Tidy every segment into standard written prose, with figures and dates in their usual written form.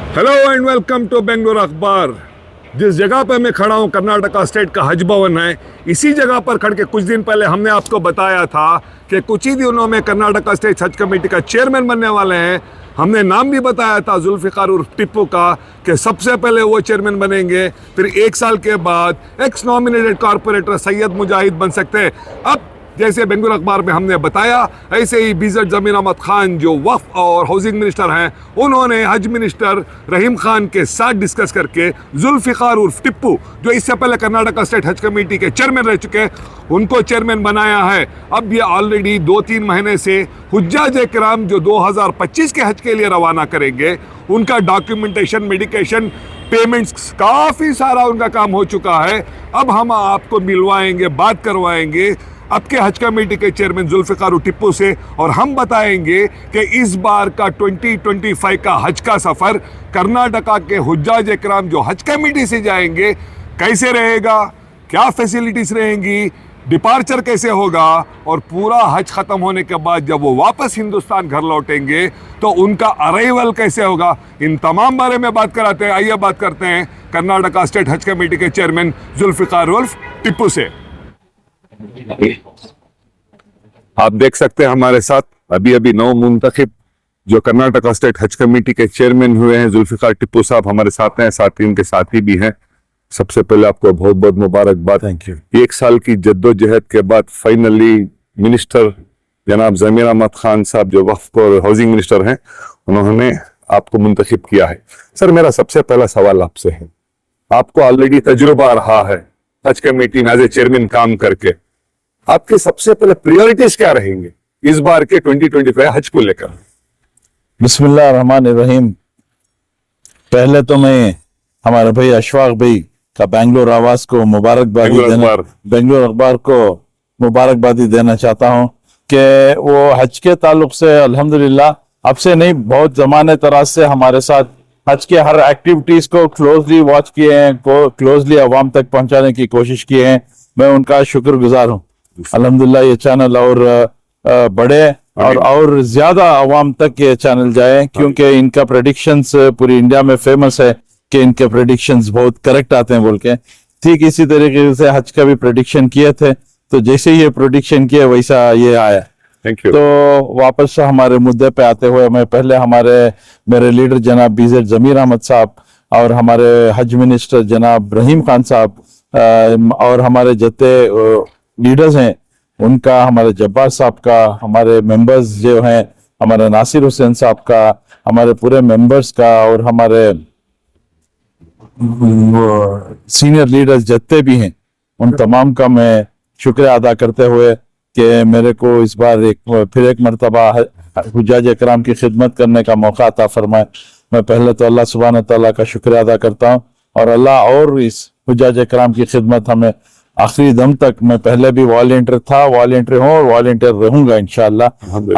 Hello and welcome to Bangalore Akhbar. जिस जगह पे मैं खड़ा हूँ कर्नाटका स्टेट का हज भवन है। इसी जगह पर खड़ के कुछ दिन पहले हमने आपको बताया था कि कुछ ही दिनों में कर्नाटका स्टेट हज कमेटी का चेयरमैन बनने वाले हैं। हमने नाम भी बताया था जुल्फिकार टिप्पू का कि सबसे पहले वो चेयरमैन बनेंगे, फिर 1 साल के बाद एक्स नॉमिनेटेड कॉरपोरेटर सैयद मुजाहिद बन सकते हैं। अब जैसे बेंगलुरु अखबार में हमने बताया, ऐसे ही बीजर जमीर अहमद खान जो वक्फ और हाउसिंग मिनिस्टर हैं, उन्होंने हज मिनिस्टर रहीम खान के साथ डिस्कस करके जुल्फिकार टिप्पू जो इससे पहले कर्नाटका स्टेट हज कमेटी के चेयरमैन रह चुके हैं, उनको चेयरमैन बनाया है। अब ये ऑलरेडी 2-3 महीने से हुज्जाज किराम जो 2025 के हज के लिए रवाना करेंगे, उनका डॉक्यूमेंटेशन, मेडिकेशन, पेमेंट्स काफ़ी सारा उनका काम हो चुका है। अब हम आपको मिलवाएंगे, बात करवाएंगे आपके हज कमेटी के चेयरमैन जुल्फिकार टिप्पू से, और हम बताएंगे कि इस बार का 2025 का हज का सफ़र कर्नाटका के हुज्जाज इकराम जो हज कमेटी से जाएंगे कैसे रहेगा, क्या फैसिलिटीज़ रहेंगी, डिपार्चर कैसे होगा, और पूरा हज ख़त्म होने के बाद जब वो वापस हिंदुस्तान घर लौटेंगे तो उनका अराइवल कैसे होगा, इन तमाम बारे में बात कराते हैं। आइए बात करते हैं कर्नाटका स्टेट हज कमेटी के चेयरमैन जुल्फिकार टिप्पू से। आप देख सकते हैं हमारे साथ अभी नौ मुंतखब जो कर्नाटका स्टेट हज कमेटी के चेयरमैन हुए हैं, जुल्फिकार टिप्पू साहब हमारे साथ हैं, साथ ही उनके साथी भी हैं। सबसे पहले आपको बहुत बहुत मुबारकबाद। Thank you. 1 साल की जद्दोजहद के बाद फाइनली मिनिस्टर जनाब जमीर अहमद खान साहब जो वक्फ और हाउसिंग मिनिस्टर हैं, उन्होंने आपको मुंतखब किया है। सर, मेरा सबसे पहला सवाल आपसे है, आपको ऑलरेडी तजुर्बा रहा है हज कमेटी में एज ए चेयरमैन काम करके, आपके सबसे पहले प्रायोरिटीज क्या रहेंगे इस बार के 2025 हज को लेकर? बिस्मिल्लाह रहमान रहीम। पहले तो मैं हमारे भाई अशफाक भाई का बेंगलोर आवाज को बेंगलोर अखबार को मुबारकबादी देना चाहता हूं कि वो हज के ताल्लुक से अल्हम्दुलिल्लाह अब से नहीं, बहुत जमाने तराज से हमारे साथ हज के हर एक्टिविटीज को क्लोजली वॉच किए हैं, क्लोजली अवाम तक पहुंचाने की कोशिश की है। मैं उनका शुक्रगुजार हूं। अल्हम्दुलिल्लाह ये चैनल और बढ़े और ज्यादा अवाम तक ये चैनल जाए, क्योंकि इनका प्रेडिक्शंस पूरी इंडिया में फेमस है कि इनके प्रेडिक्शंस बहुत करेक्ट आते हैं बोल के। ठीक इसी तरीके से हज का भी प्रेडिक्शन किए थे, तो जैसे ही ये प्रेडिक्शन किए वैसा ये आया। Thank you. तो वापस हमारे मुद्दे पे आते हुए, मैं पहले मेरे लीडर जनाब बीजर जमीर अहमद साहब और हमारे हज मिनिस्टर जनाब रहीम खान साहब और हमारे जितने लीडर्स हैं उनका, हमारे जब्बार साहब का, हमारे मेंबर्स जो हैं हमारे नासिर हुसैन साहब का, हमारे पूरे मेंबर्स का और हमारे सीनियर लीडर्स जितने भी हैं उन तमाम का मैं शुक्रिया अदा करते हुए कि मेरे को इस बार फिर एक मरतबा हुज्जाज इकराम की खिदमत करने का मौका अता फरमाए। मैं पहले तो अल्लाह सुब्हान तआला का शुक्रिया अदा करता हूँ, और अल्लाह और इस हुज्जाज इकराम की खिदमत हमें आखिरी दम तक, मैं पहले भी वॉलंटियर था, वॉलंटियर हूँ और वॉलंटियर रहूंगा इंशाअल्लाह,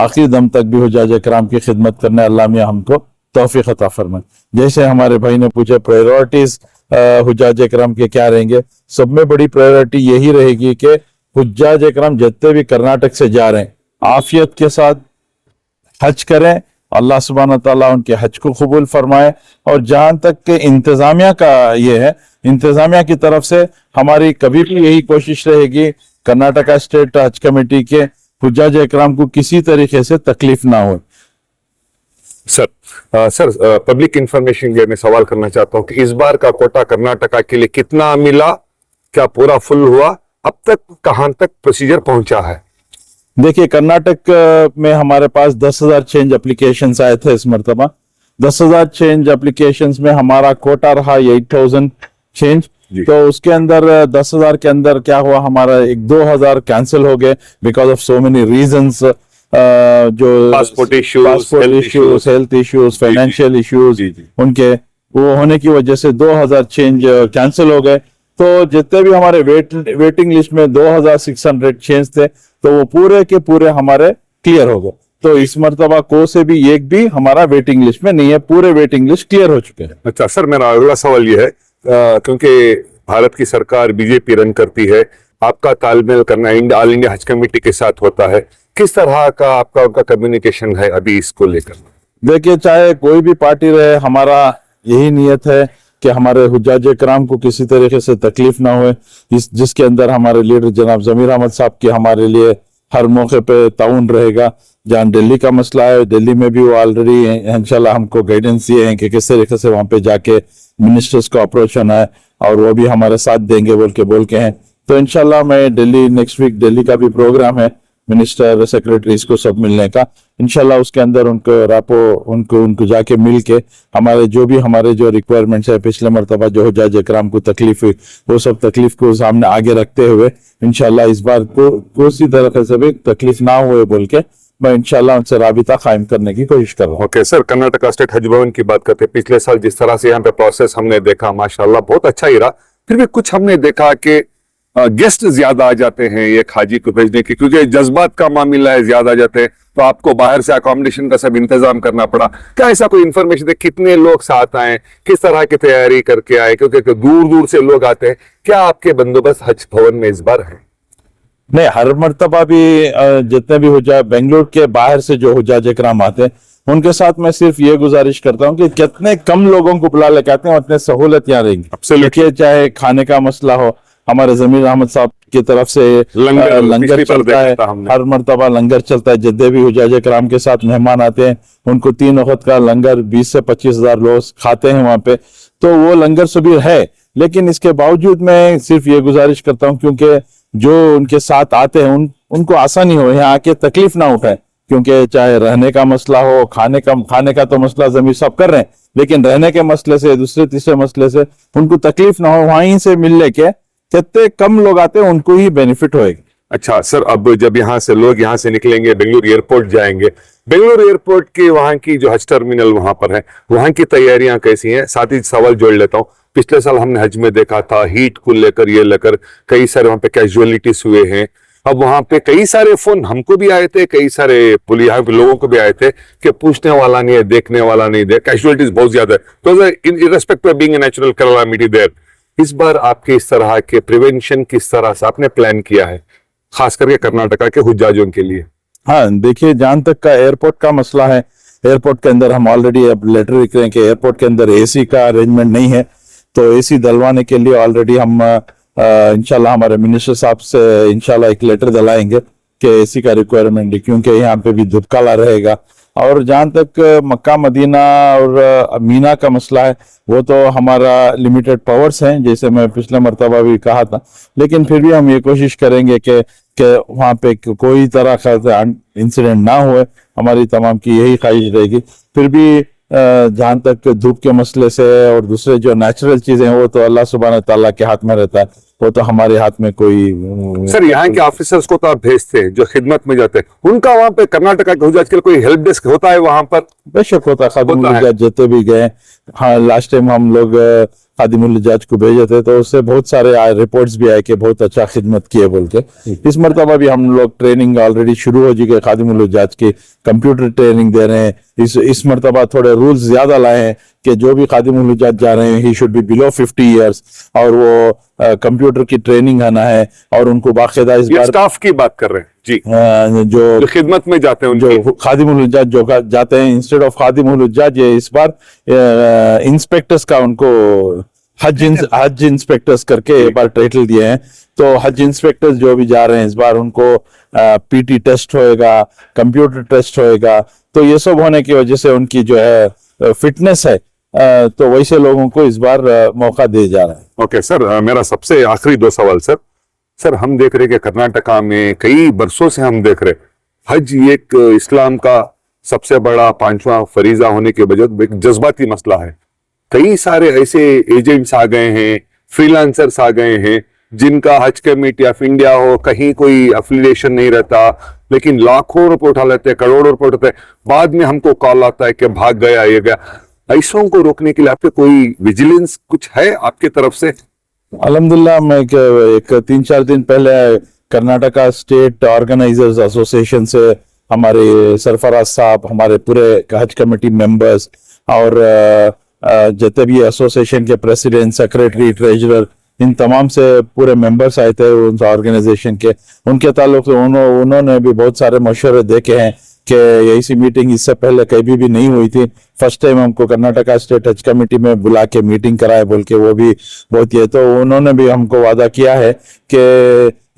आखिरी दम तक भी हुज्जाज इकराम की खिदमत करने अल्लाह मियां हमको तौफीक अता फरमाए। जैसे हमारे भाई ने पूछे प्रायोरिटीज हुज्जाज इकराम के क्या रहेंगे, सब में बड़ी प्रायोरिटी यही रहेगी कि हुज्जाज इकराम जितने भी कर्नाटक से जा रहे हैं आफियत के साथ हज करें, अल्लाह सुब्हान तआला उनके हज को कबूल फरमाए। और जहां तक के इंतजामिया का ये है, इंतजामिया की तरफ से हमारी कभी भी यही कोशिश रहेगी कर्नाटका स्टेट हज कमेटी के हुज्जाज इकराम को किसी तरीके से तकलीफ ना हो। सर, पब्लिक इंफॉर्मेशन के मैं सवाल करना चाहता हूँ कि इस बार का कोटा कर्नाटका के लिए कितना मिला, क्या पूरा फुल हुआ, अब तक कहां तक प्रोसीजर पहुंचा है? देखिए, कर्नाटक में हमारे पास 10,000 चेंज एप्लीकेशंस आए थे इस मरतबा। 10,000 चेंज एप्लीकेशंस में हमारा कोटा रहा 8,000 चेंज। तो उसके अंदर 10,000 के अंदर क्या हुआ, हमारा 2,000 कैंसिल हो गए because of so many reasons, जो passport issues, health issues, financial issues, उनके वो होने की वजह से 2,000 चेंज कैंसिल हो गए। तो जितने भी हमारे वेटिंग लिस्ट में 2,600 चेंज थे, तो वो पूरे के पूरे हमारे क्लियर हो गए। तो इस मरतबा को से भी एक भी हमारा वेटिंग लिस्ट में नहीं है, पूरे वेटिंग लिस्ट क्लियर हो चुके हैं। अच्छा सर, मेरा अगला सवाल ये है, क्योंकि भारत की सरकार बीजेपी रन करती है, आपका तालमेल करना ऑल इंडिया हज कमेटी के साथ होता है, किस तरह का आपका उनका कम्युनिकेशन है अभी इसको लेकर? देखिए, चाहे कोई भी पार्टी रहे, हमारा यही नीयत है कि हमारे हुज्जाज कराम को किसी तरीके से तकलीफ ना हो, जिसके अंदर हमारे लीडर जनाब जमीर अहमद साहब की हमारे लिए हर मौके पे ताउन रहेगा। जहाँ दिल्ली का मसला है, दिल्ली में भी वो ऑलरेडी इंशाल्लाह हमको गाइडेंस दिए हैं कि किस तरीके से वहाँ पे जाके मिनिस्टर्स को अप्रोच होना है, और वो भी हमारे साथ देंगे बोल के हैं। तो इंशाल्लाह मैं दिल्ली नेक्स्ट वीक, दिल्ली का भी प्रोग्राम है मिनिस्टर सेक्रेटरीज को सब मिलने का, इंशाल्लाह उसके अंदर उनको जाके मिल के हमारे जो रिक्वायरमेंट्स है, पिछले मरतबा जो हुज्जाज इकराम को तकलीफ हुई, वो सब तकलीफ को सामने आगे रखते हुए इंशाल्लाह इस बार को किसी तरह से भी तकलीफ ना हुए बोल के मैं इंशाल्लाह उनसे राबिता कायम करने की कोशिश कर रहा हूँ। Okay sir, Karnataka state Haj Bhavan की बात करते हैं। पिछले साल जिस तरह से यहाँ पे प्रोसेस हमने देखा, माशाल्लाह बहुत अच्छा ही रहा। फिर भी कुछ हमने देखा कि गेस्ट ज्यादा आ जाते हैं एक हाजी को भेजने की, क्योंकि जज्बात का मामला है, ज्यादा आ जाते हैं, तो आपको बाहर से अकोमोडेशन का सब इंतजाम करना पड़ा। क्या ऐसा कोई इन्फॉर्मेशन है कितने लोग साथ आए, किस तरह की तैयारी करके आए, क्योंकि दूर दूर से लोग आते हैं? क्या आपके बंदोबस्त हज भवन में इस बार है? नहीं, हर मर्तबा भी जितने भी हुज्जाज बेंगलुरु के बाहर से जो हुज्जाज इकराम आते हैं, उनके साथ मैं सिर्फ ये गुजारिश करता हूँ कि कितने कम लोगों को बुला लेके आते हैं, उतने सहूलत यहाँ रहेंगी। देखिए, चाहे खाने का मसला हो, हमारे जमीर अहमद साहब की तरफ से लंगर चलता है, हर मर्तबा लंगर चलता है। जितने भी हुज्जाज इकराम के साथ मेहमान आते हैं, उनको 3 वक्त का लंगर 20 से 25 हजार लोग खाते हैं वहां पे, तो वो लंगर सबीर है। लेकिन इसके बावजूद मैं सिर्फ ये गुजारिश करता हूँ, क्योंकि जो उनके साथ आते हैं उनको आसानी हो, यहाँ आके तकलीफ ना उठाए, क्योंकि चाहे रहने का मसला हो, खाने का तो मसला जमीर साहब कर रहे हैं, लेकिन रहने के मसले से, दूसरे तीसरे मसले से उनको तकलीफ ना हो, वहीं से मिल लेके कितने कम लोग आते हैं उनको ही बेनिफिट होएगा। अच्छा सर, अब जब यहाँ से लोग यहाँ से निकलेंगे, बेंगलुरु एयरपोर्ट जाएंगे, बेंगलुरु एयरपोर्ट की वहाँ की जो हज टर्मिनल वहां पर है, वहाँ की तैयारियां कैसी हैं? साथ ही सवाल जोड़ लेता हूँ, पिछले साल हमने हज में देखा था हीट को लेकर कई सारे वहां पे कैजुअलिटीज हुए हैं। अब वहां पे कई सारे फोन हमको भी आए थे, कई सारे यहाँ पे लोगों को भी आए थे कि पूछने वाला नहीं है, देखने वाला नहीं है, कैजुअलिटीज बहुत ज्यादा है। तो in respect of being a natural calamity there, इस बार आपके इस तरह के प्रिवेंशन किस तरह से आपने प्लान किया है, खास करके कर्नाटका के हुज्जाजों के लिए? हाँ, देखिए, जहां तक का एयरपोर्ट का मसला है, एयरपोर्ट के अंदर हम ऑलरेडी अब लेटर लिख रहे हैं कि एयरपोर्ट के अंदर एसी का अरेंजमेंट नहीं है, तो एसी डलवाने के लिए ऑलरेडी हम इंशाल्लाह हमारे मिनिस्टर साहब से इंशाल्लाह एक लेटर दिलाएंगे कि एसी का रिक्वायरमेंट है, क्योंकि यहाँ पे भी धुपकाला रहेगा। और जहां तक मक्का मदीना और मीना का मसला है, वो तो हमारा लिमिटेड पावर्स हैं, जैसे मैं पिछले मरतबा भी कहा था, लेकिन फिर भी हम ये कोशिश करेंगे कि वहां पे कोई तरह का इंसिडेंट ना हुए, हमारी तमाम की यही ख्वाहिश रहेगी। फिर भी जहां तक धूप के मसले से और दूसरे जो नेचुरल चीजें हैं, वो तो अल्लाह सुब्हानहू तआला के हाथ में रहता है, वो तो हमारे हाथ में कोई। सर, यहाँ के ऑफिसर्स को तो आप भेजते हैं जो खिदमत में जाते हैं, उनका वहां पे कर्नाटका के हुज्जाज के लिए कोई हेल्प डेस्क होता है वहां पर? बेशक होता है, खादिमुल हुज्जाज जितने भी गए। हाँ, लास्ट टाइम हम लोग खादिमुल हुज्जाज को भेजे थे, तो उससे बहुत सारे रिपोर्ट्स भी आए कि बहुत अच्छा खिदमत किए बोल के। इस मरतबा भी हम लोग ट्रेनिंग ऑलरेडी शुरू हो चुकी है, खादिमुल हुज्जाज की कंप्यूटर ट्रेनिंग दे रहे हैं। इस मरतबा थोड़े रूल्स ज्यादा लाए हैं कि जो भी खादिमुल हुज्जाज जा रहे हैं, he should be below 50 years, और वो कंप्यूटर की ट्रेनिंग आना है, और उनको बाकायदा इस बार स्टाफ की बात कर रहे हैं जी, जो खिदमत में जाते हैं, जो खादिमुल हुज्जाज जो जाते हैं, इंस्टेड ऑफ खादिमुल हुज्जाज ये इस बार इंस्पेक्टर्स का उनको हज इंस्पेक्टर्स करके एक बार टाइटल दिए हैं। तो हज इंस्पेक्टर्स जो भी जा रहे हैं इस बार, उनको पीटी टेस्ट होएगा, कंप्यूटर टेस्ट होएगा, तो ये सब होने की वजह से उनकी जो है फिटनेस है, तो वैसे लोगों को इस बार मौका दिया जा रहा है। ओके सर, मेरा सबसे आखिरी 2 सवाल सर, हम देख रहे हैं कि कर्नाटका में कई बरसों से हम देख रहे हज एक इस्लाम का सबसे बड़ा 5वां फरीजा होने के वजह एक जज्बाती मसला है। कई सारे ऐसे एजेंट्स आ गए हैं, फ्रीलांसर्स आ गए हैं, जिनका हज कमेटी ऑफ इंडिया हो, कहीं कोई अफिलिएशन नहीं रहता, लेकिन लाखों रुपए उठा लेते हैं, करोड़ों रुपए उठाते हैं, बाद में हमको कॉल आता है कि भाग गया, ये गया। ऐसों को रोकने के लिए आपके कोई विजिलेंस कुछ है आपके तरफ से? अल्हम्दुलिल्लाह, मैं एक 3-4 दिन पहले कर्नाटका स्टेट ऑर्गेनाइजर्स एसोसिएशन से हमारे सरफराज साहब, हमारे पूरे हज कमेटी मेंबर्स और जितने भी एसोसिएशन के प्रेसिडेंट, सेक्रेटरी, ट्रेजरर, इन तमाम से पूरे मेंबर्स आए थे उन ऑर्गेनाइजेशन के। उनके ताल्लुक से उन्होंने भी बहुत सारे मशवरे देखे हैं कि ऐसी मीटिंग इससे पहले कभी भी नहीं हुई थी। फर्स्ट टाइम हमको कर्नाटका स्टेट हज कमेटी में बुला के मीटिंग कराए बोल के, वो भी बहुत ये। तो उन्होंने भी हमको वादा किया है कि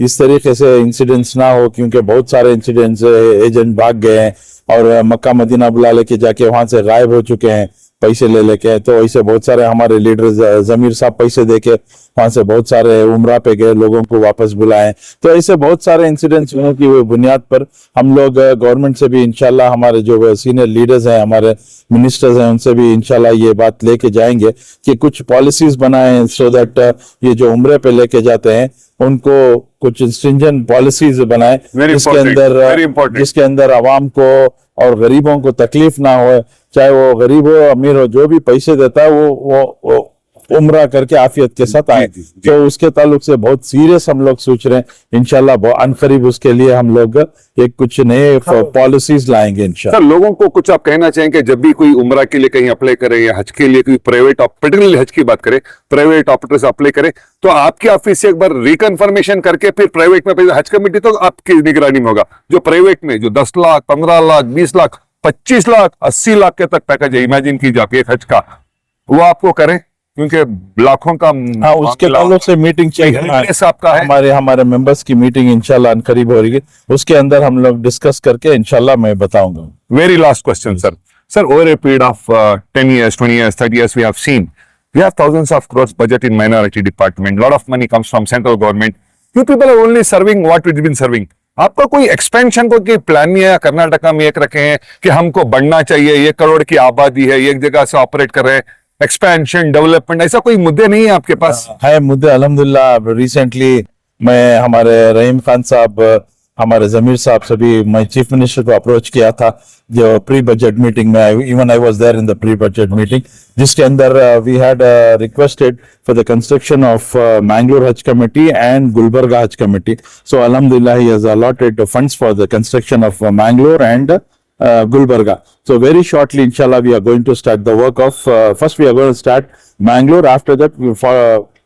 इस तरीके से इंसिडेंट्स ना हो, क्योंकि बहुत सारे इंसिडेंट्स एजेंट भाग गए हैं और मक्का मदीना बुला लेके जाके वहां से गायब हो चुके हैं पैसे ले लेके। तो ऐसे बहुत सारे हमारे लीडर्स, जमीर साहब पैसे देके वहां से बहुत सारे उम्रा पे गए, लोगों को वापस बुलाए। तो ऐसे बहुत सारे इंसिडेंट्स होने की बुनियाद पर हम लोग गवर्नमेंट से भी इंशाल्लाह, हमारे जो सीनियर लीडर्स हैं, हमारे मिनिस्टर्स हैं, उनसे भी इंशाल्लाह ये बात लेके जाएंगे कि कुछ पॉलिसीज बनाएं, सो दैट ये जो उम्रे पे लेके जाते हैं उनको कुछ स्ट्रिंजेंट पॉलिसीज बनाएं जिसके अंदर आवाम को और गरीबों को तकलीफ ना हो, चाहे वो गरीब हो अमीर हो, जो भी पैसे देता है वो उम्रा करके आफियत के साथ आए। तो उसके ताल्लुक से बहुत सीरियस हम लोग सोच रहे हैं। इंशाल्लाह बहुत अनकरीब उसके लिए हम लोग एक कुछ नए पॉलिसीज लाएंगे इंशाल्लाह। सर, लोगों को कुछ आप कहना चाहेंगे जब भी कोई उम्रा के लिए कहीं अप्लाई करे या हज के लिए कोई प्राइवेट, पर्टिकुलरली हज की बात करें, प्राइवेट ऑपरेटर्स अप्लाई करे तो आपकी ऑफिस से एक बार रिकन्फर्मेशन करके फिर प्राइवेट में हज कमेटी तो आपकी निगरानी में होगा। जो प्राइवेट में जो 10 लाख 15 लाख 20 लाख 25 लाख 80 लाख के तक पैकेज है, इमेजिन कीजिए आप एक हज का, वो आपको करें क्योंकि लाखों का। हाँ, उसके ताल्लुक से मीटिंग चाहिए आपका है। हमारे मेंबर्स की मीटिंग इंशाल्लाह करीब हो रही है, उसके अंदर हम लोग डिस्कस करके इंशाल्लाह मैं बताऊंगा। Very last question, sir. Sir, over a period of 10 years, 20 years, 30 years, we have thousands of crores budget in minority department. Lot of money comes from central government. You people are only serving what we've been serving. आपका कोई expansion को कोई plan नहीं है? कर्नाटका में एक रखे हैं कि हमको बढ़ना चाहिए, 1 करोड़ की आबादी है, एक जगह से ऑपरेट कर रहे हैं, एक्सपेंशन डेवलपमेंट, ऐसा कोई मुद्दे नहीं है आपके पास? है मुद्दे, अल्हम्दुलिल्लाह। रिसेंटली मैं हमारे रहीम खान साहब, हमारे जमीर साहब सभी, मैं चीफ मिनिस्टर को अप्रोच किया था जो प्री बजट मीटिंग में, even I was there in the pre budget meeting, जिसके अंदर we had requested for the construction of Mangalore Haj committee and Gulbarga Haj committee. So अल्हम्दुलिल्लाह he has allotted funds for the construction of Mangalore and Gulbarga. So very shortly, inshallah, we are going to start the work of. First, we are going to start Mangalore. After that,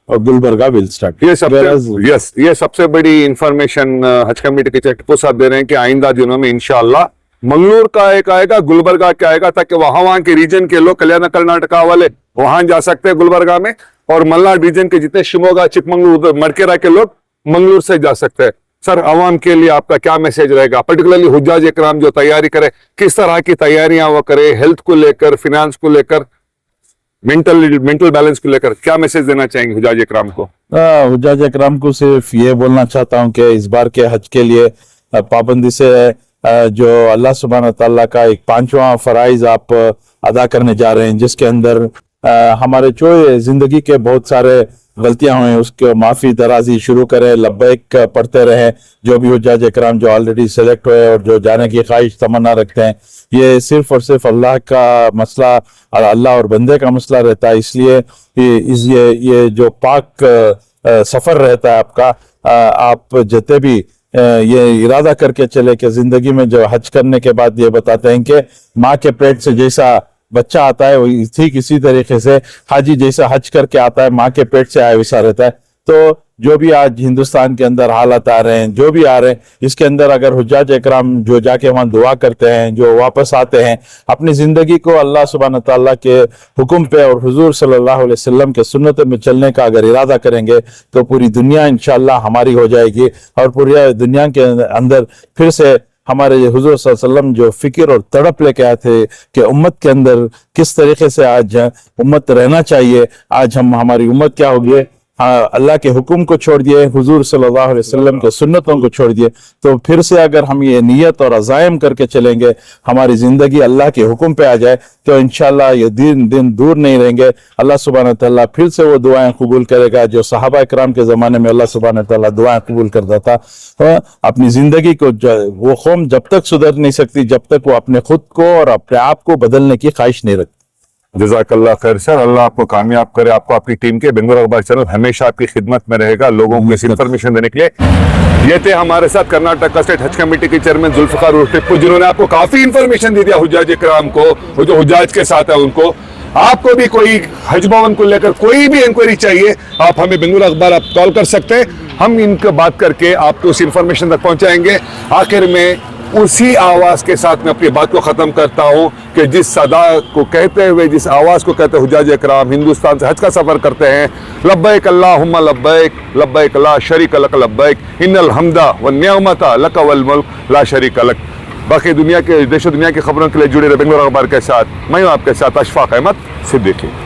Gulbarga will start. ये सबसे बड़ी information हज committee के टिप्पू साहब दे रहे हैं कि आइंदा दिनों में इंशाल्लाह मंगलूर का एक आएगा, गुलबर्गा का आएगा, ताकि वहां के रीजन के लोग, कल्याण कर्नाटका वाले वहां जा सकते हैं गुलबर्गा में, और मलनाड रीजन के जितने शिमोगा, चिकमंगलूर, मडकेरा के लोग मंगलूर से जा सकते हैं। सर, आवाम के लिए आपका क्या मैसेज रहेगा, पर्टिकुलरली हुज्जाज इकराम जो तैयारी करे, किस तरह की तैयारियां वो करे, हेल्थ को लेकर, फिनेंस को लेकर, मेंटल बैलेंस को लेकर, क्या मैसेज देना चाहेंगे हुज्जाज इकराम को? हुज्जाज इकराम को सिर्फ ये बोलना चाहता हूं कि इस बार के हज के लिए पाबंदी से जो अल्लाह सुब्हान तआला का एक 5वां फराइज आप अदा करने जा रहे हैं, जिसके अंदर हमारे जो जिंदगी के बहुत सारे गलतियां हुई उसके माफी दराजी शुरू करें, लब्बैक पढ़ते रहे। जो भी हुज्जाज इकराम जो ऑलरेडी सेलेक्ट हुए और जो जाने की ख्वाहिश तमन्ना रखते हैं, ये सिर्फ और सिर्फ अल्लाह का मसला और अल्लाह और बंदे का मसला रहता है। इसलिए ये जो पाक सफर रहता है आपका, आप जितने भी ये इरादा करके चले कि जिंदगी में जो हज करने के बाद ये बताते हैं कि माँ के पेट से जैसा बच्चा आता है, वो ठीक इसी तरीके से हाजी जैसा हज करके आता है, माँ के पेट से आया वैसा रहता है। तो जो भी आज हिंदुस्तान के अंदर हालात आ रहे हैं, जो भी आ रहे हैं, इसके अंदर अगर हुज्जाज इकराम जो जाके वहां दुआ करते हैं, जो वापस आते हैं, अपनी जिंदगी को अल्लाह सुब्हान तआला के हुक्म पे और हुजूर सल्लल्लाहु अलैहि वसल्लम के सुन्नत में चलने का अगर इरादा करेंगे तो पूरी दुनिया इंशाअल्लाह हमारी हो जाएगी। और पूरी दुनिया के अंदर फिर से हमारे हुजूर सल्लल्लाहु अलैहि वसल्लम जो फिक्र और तड़प लेके आए थे कि उम्मत के अंदर किस तरीके से आज उम्मत रहना चाहिए, आज हमारी उम्मत क्या हो गई, अल्लाह के हुक्म को छोड़ दिए, हुजूर सल्लल्लाहु अलैहि वसल्लम के सुन्नतों को छोड़ दिए। तो फिर से अगर हम ये नियत और अज़ाइम करके चलेंगे, हमारी जिंदगी अल्लाह के हुक्म पे आ जाए, तो इंशाअल्लाह ये दिन दूर नहीं रहेंगे। अल्लाह सुब्हान तआला फिर से वो दुआएं कबूल करेगा जो सहाबा इकराम के जमाने में अल्लाह सुब्हान तआला दुआएं कबूल करता था। तो अपनी जिंदगी को वो कौम जब तक सुधर नहीं सकती जब तक वो अपने खुद को और अपने आप को बदलने की ख्वाहिश नहीं रखती। जज़ाकल्लाह खैर सर, अल्लाह आपको कामयाब करे, आपको आपकी टीम के बेंगलुरु अखबार चैनल हमेशा आपकी खिदमत में रहेगा लोगों को इस इन्फॉर्मेशन देने के लिए। ये थे हमारे साथ कर्नाटक स्टेट हज कमेटी के चेयरमैन जुल्फिकार टिप्पू, जिन्होंने आपको काफी इन्फॉर्मेशन दे दिया हुज्जाज इकराम को, जो हुज्जाज के साथ है उनको। आपको भी कोई हज भवन को लेकर कोई भी इंक्वायरी चाहिए, आप हमें बेंगलुरु अखबार आप कॉल कर सकते हैं, हम इनका बात करके आपको उस इन्फॉर्मेशन तक पहुंचाएंगे। आखिर में उसी आवाज़ के साथ मैं अपनी बात को ख़त्म करता हूँ कि जिस सदा को कहते हुए, जिस आवाज़ को कहते हुए हुज्जाज इकराम हिंदुस्तान से हज का सफ़र करते हैं, लब्बैक अल्लाहुम्मा लब्बैक, लब्बैक ला शरीक लक लब्बैक, इन्नल हम्दा व निअमता लक वल मुल्क ला शरीक लक। बाकी दुनिया के, देश दुनिया की खबरों के लिए जुड़े रहे बेंगलुरु अखबार के साथ। मैं हूँ आपके साथ अशफाक अहमद सिद्दीकी।